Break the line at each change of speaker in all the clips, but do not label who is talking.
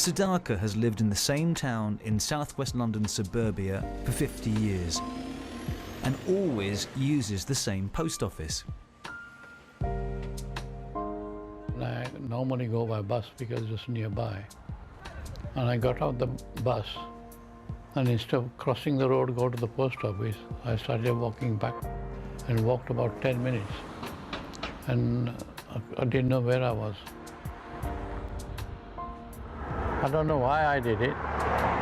Siddhartha has lived in the same town in southwest London suburbia for 50 years and always uses the same post office.
I normally go by bus because it's nearby. And I got off the bus, and instead of crossing the road, go to the post office, I started walking back and walked about 10 minutes. And I didn't know where I was. I don't know why I did it,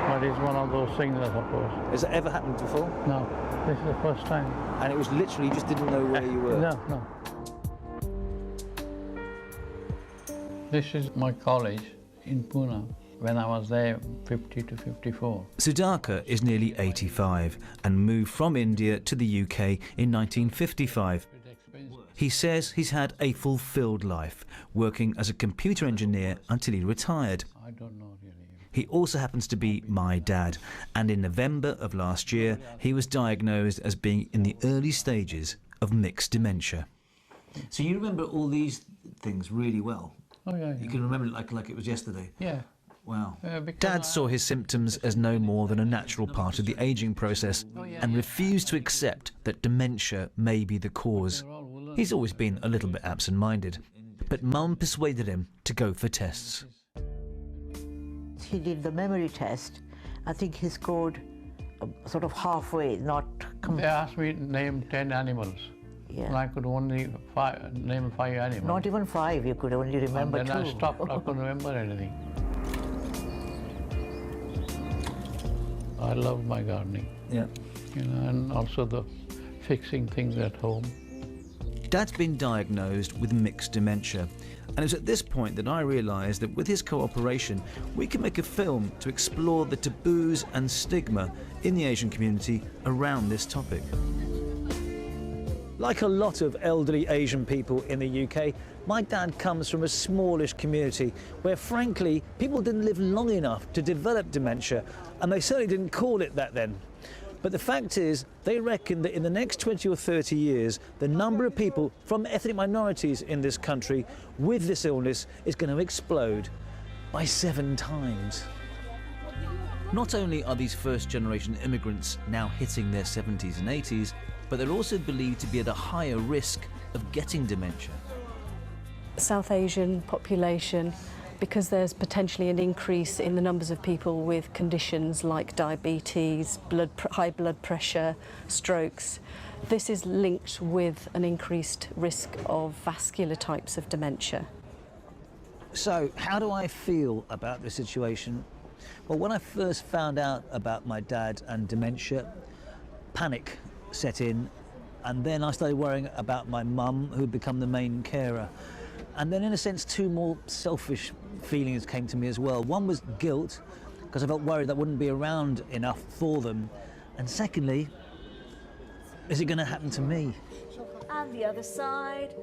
but it's one of those things, I suppose.
Has that ever happened before?
No, this is the first time.
And it was literally, you just didn't know where you were?
No. This is my college in Pune, when I was there 50 to 54.
Siddhartha is nearly 85 and moved from India to the UK in 1955. He says he's had a fulfilled life, working as a computer engineer until he retired.
I don't know really.
He also happens to be my dad, and in November of last year, he was diagnosed as being in the early stages of mixed dementia. So you remember all these things really well?
Oh, yeah.
You can remember it like it was yesterday?
Yeah.
Wow. Dad saw his symptoms as no more than a natural part of the ageing process and refused to accept that dementia may be the cause. He's always been a little bit absent-minded, but Mum persuaded him to go for tests.
He did the memory test. I think he scored sort of halfway, not
They asked me to name 10 animals.
Yeah.
And I could only name 5 animals.
Not even 5, you could only remember 2.
And then I stopped, I couldn't remember anything. I love my gardening.
Yeah.
You know, and also the fixing things at home.
Dad's been diagnosed with mixed dementia, and it was at this point that I realised that with his cooperation, we can make a film to explore the taboos and stigma in the Asian community around this topic. Like a lot of elderly Asian people in the UK, my dad comes from a smallish community where, frankly, people didn't live long enough to develop dementia, and they certainly didn't call it that then. But the fact is, they reckon that in the next 20 or 30 years, the number of people from ethnic minorities in this country with this illness is going to explode by 7 times. Not only are these first-generation immigrants now hitting their 70s and 80s, but they're also believed to be at a higher risk of getting dementia.
South Asian population, because there's potentially an increase in the numbers of people with conditions like diabetes, high blood pressure, strokes, this is linked with an increased risk of vascular types of dementia.
So, how do I feel about this situation? Well, when I first found out about my dad and dementia, panic set in, and then I started worrying about my mum, who'd become the main carer. And then, in a sense, 2 more selfish feelings came to me as well. One was guilt, because I felt worried that I wouldn't be around enough for them. And secondly, is it going to happen to me?
And the other side.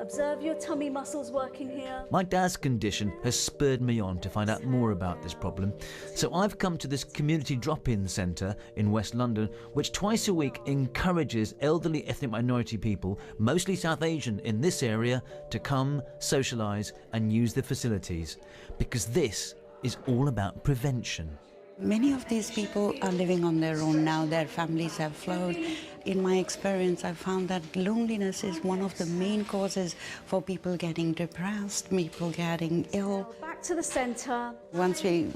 Observe your tummy muscles working here.
My dad's condition has spurred me on to find out more about this problem. So I've come to this community drop-in centre in West London, which twice a week encourages elderly ethnic minority people, mostly South Asian in this area, to come, socialise and use the facilities. Because this is all about prevention.
Many of these people are living on their own now. Their families have flowed. In my experience, I've found that loneliness is one of the main causes for people getting depressed, people getting ill.
Back to the centre.
Once we